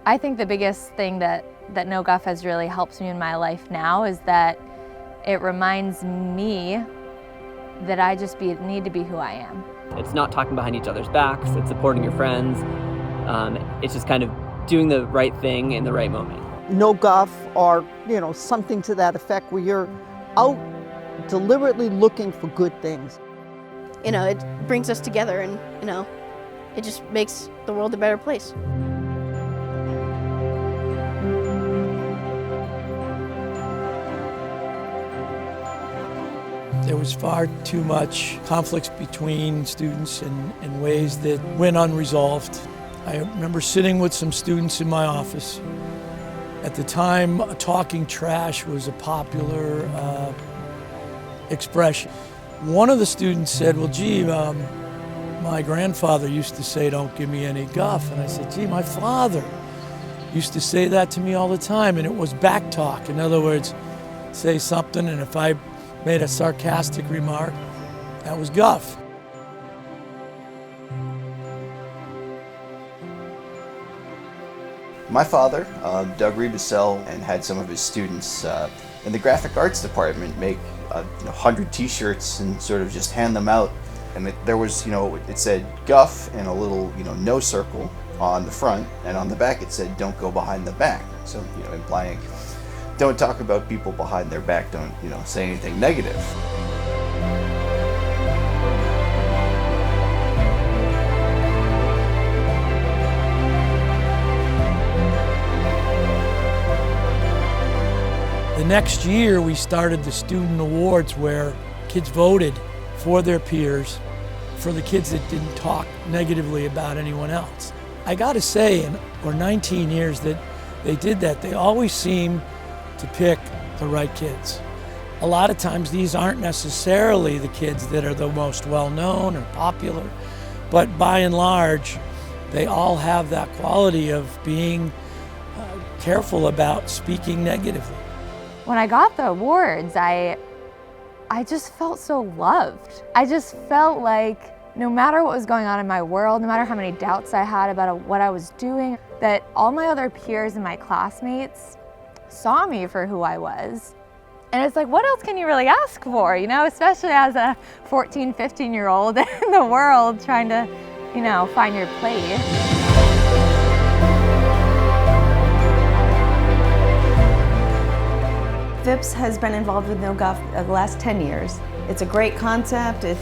I think the biggest thing that No Guff has really helped me in my life now is that it reminds me that I just need to be who I am. It's not talking behind each other's backs, it's supporting your friends. It's just kind of doing the right thing in the right moment. No Guff, or something to that effect, where you're out deliberately looking for good things. It brings us together, and it just makes the world a better place. There was far too much conflicts between students in ways that went unresolved. I remember sitting with some students in my office. At the time, talking trash was a popular expression. One of the students said, well, gee, my grandfather used to say, don't give me any guff. And I said, gee, my father used to say that to me all the time, and it was back talk. In other words, say something, and if I made a sarcastic remark, that was guff. My father, Doug Rebusel, and had some of his students in the graphic arts department make 100 t-shirts and sort of just hand them out. And there was, it said Guff and a little, no circle on the front, and on the back it said, don't go behind the back. So, implying, don't talk about people behind their back, don't, say anything negative. The next year, we started the student awards where kids voted for their peers, for the kids that didn't talk negatively about anyone else. I gotta say, in 19 years that they did that, they always seem to pick the right kids. A lot of times these aren't necessarily the kids that are the most well-known or popular, but by and large, they all have that quality of being careful about speaking negatively. When I got the awards, I just felt so loved. I just felt like no matter what was going on in my world, no matter how many doubts I had about what I was doing, that all my other peers and my classmates saw me for who I was. And it's like, what else can you really ask for, especially as a 14, 15-year-old in the world trying to, find your place. FHS has been involved with No Guff the last 10 years. It's a great concept, it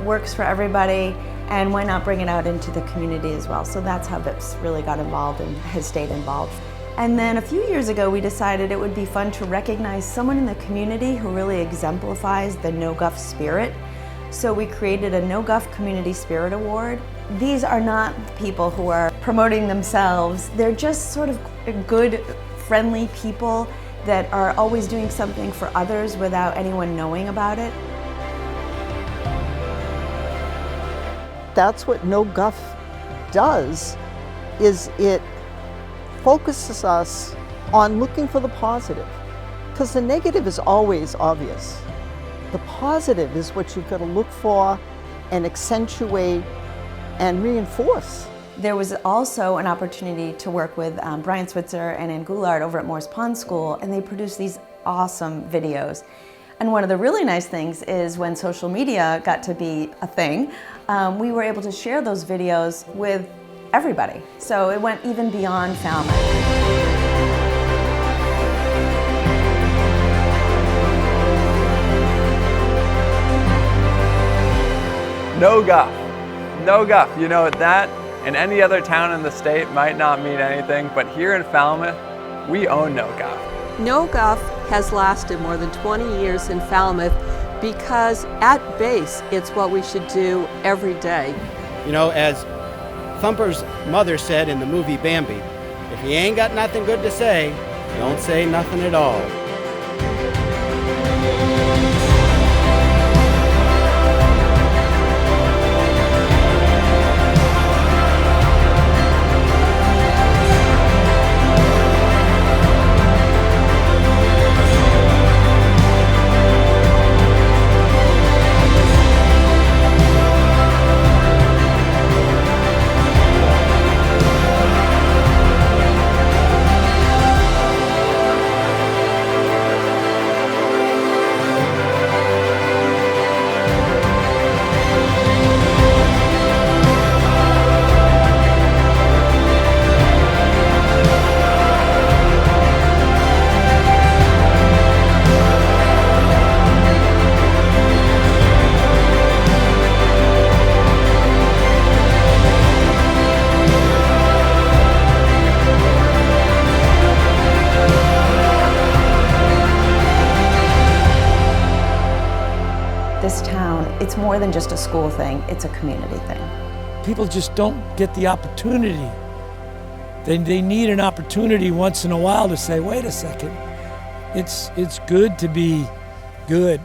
works for everybody, and why not bring it out into the community as well? So that's how FHS really got involved and has stayed involved. And then a few years ago, we decided it would be fun to recognize someone in the community who really exemplifies the No Guff spirit. So we created a No Guff Community Spirit Award. These are not people who are promoting themselves. They're just sort of good, friendly people that are always doing something for others without anyone knowing about it. That's what No Guff does, is it focuses us on looking for the positive. Because the negative is always obvious. The positive is what you've got to look for and accentuate and reinforce. There was also an opportunity to work with Brian Switzer and Ann Goulart over at Morris Pond School, and they produced these awesome videos. And one of the really nice things is when social media got to be a thing, we were able to share those videos with everybody. So it went even beyond Falmouth. No Guff. No Guff. That in any other town in the state might not mean anything, but here in Falmouth, we own No Guff. No Guff has lasted more than 20 years in Falmouth because at base, it's what we should do every day. As Thumper's mother said in the movie Bambi, if you ain't got nothing good to say, don't say nothing at all. more than just a school thing, it's a community thing. People just don't get the opportunity. They need an opportunity once in a while to say, wait a second, it's good to be good.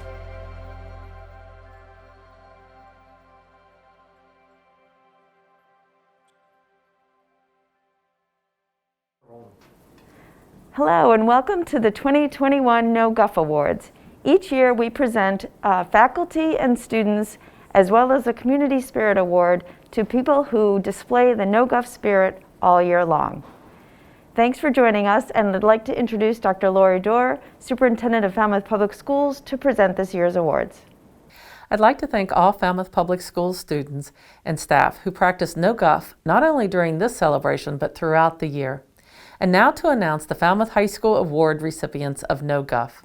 Hello and welcome to the 2021 No Guff Awards. Each year we present faculty and students as well as a Community Spirit Award to people who display the No Guff spirit all year long. Thanks for joining us, and I'd like to introduce Dr. Lori Dorr, Superintendent of Falmouth Public Schools, to present this year's awards. I'd like to thank all Falmouth Public Schools students and staff who practice No Guff not only during this celebration but throughout the year. And now to announce the Falmouth High School Award recipients of No Guff.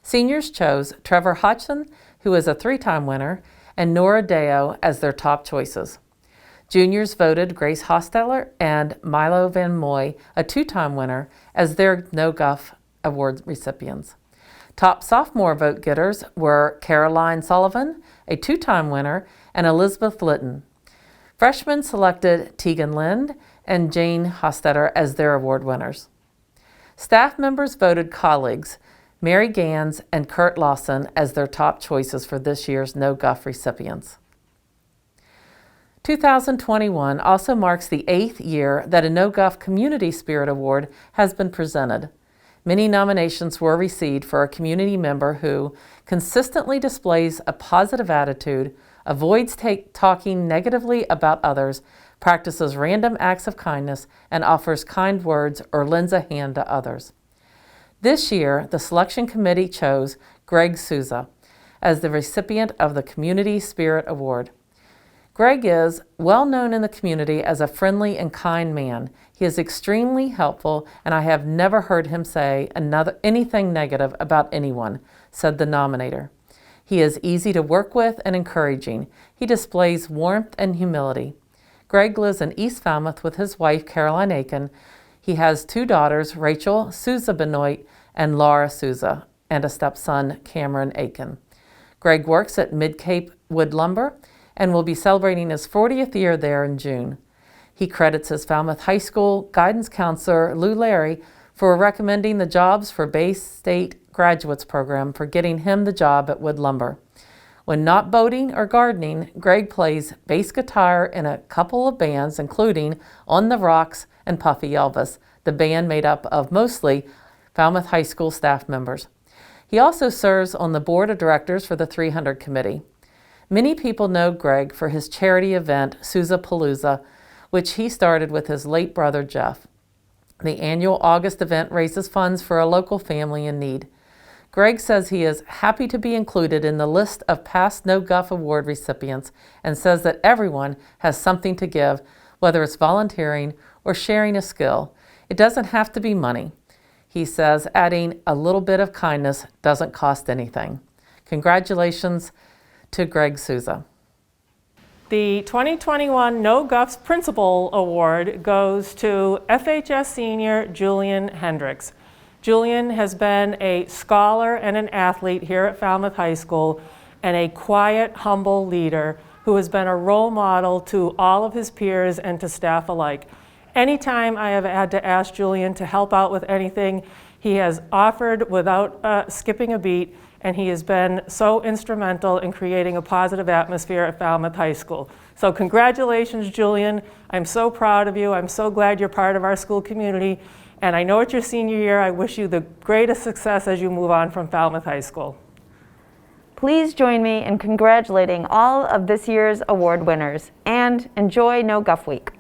Seniors chose Trevor Hodgson, who is a 3-time winner, and Nora Deo as their top choices. Juniors voted Grace Hostetler and Milo Van Moy, a 2-time winner, as their No Guff Award recipients. Top sophomore vote getters were Caroline Sullivan, a 2-time winner, and Elizabeth Litton. Freshmen selected Tegan Lind and Jane Hostetter as their award winners. Staff members voted colleagues Mary Gans and Kurt Lawson as their top choices for this year's No Guff recipients. 2021 also marks the 8th year that a No Guff Community Spirit Award has been presented. Many nominations were received for a community member who consistently displays a positive attitude, avoids talking negatively about others, practices random acts of kindness, and offers kind words or lends a hand to others. This year, the selection committee chose Greg Souza as the recipient of the Community Spirit Award. Greg is well known in the community as a friendly and kind man. He is extremely helpful, and I have never heard him say anything negative about anyone, said the nominator. He is easy to work with and encouraging. He displays warmth and humility. Greg lives in East Falmouth with his wife, Caroline Aiken. He has 2 daughters, Rachel Souza Benoit and Laura Souza, and a stepson, Cameron Aiken. Greg works at Mid-Cape Wood Lumber and will be celebrating his 40th year there in June. He credits his Falmouth High School guidance counselor, Lou Larry, for recommending the Jobs for Bay State Graduates program for getting him the job at Wood Lumber. When not boating or gardening, Greg plays bass guitar in a couple of bands, including On the Rocks and Puffy Elvis, the band made up of mostly Falmouth High School staff members. He also serves on the board of directors for the 300 Committee. Many people know Greg for his charity event, Souza Palooza, which he started with his late brother, Jeff. The annual August event raises funds for a local family in need. Greg says he is happy to be included in the list of past No Guff Award recipients and says that everyone has something to give, whether it's volunteering or sharing a skill. It doesn't have to be money. He says adding a little bit of kindness doesn't cost anything. Congratulations to Greg Souza. The 2021 No Guff's Principal Award goes to FHS senior Julian Hendricks. Julian has been a scholar and an athlete here at Falmouth High School and a quiet, humble leader who has been a role model to all of his peers and to staff alike. Anytime I have had to ask Julian to help out with anything, he has offered without skipping a beat, and he has been so instrumental in creating a positive atmosphere at Falmouth High School. So congratulations, Julian. I'm so proud of you. I'm so glad you're part of our school community. And I know it's your senior year. I wish you the greatest success as you move on from Falmouth High School. Please join me in congratulating all of this year's award winners, and enjoy No Guff Week.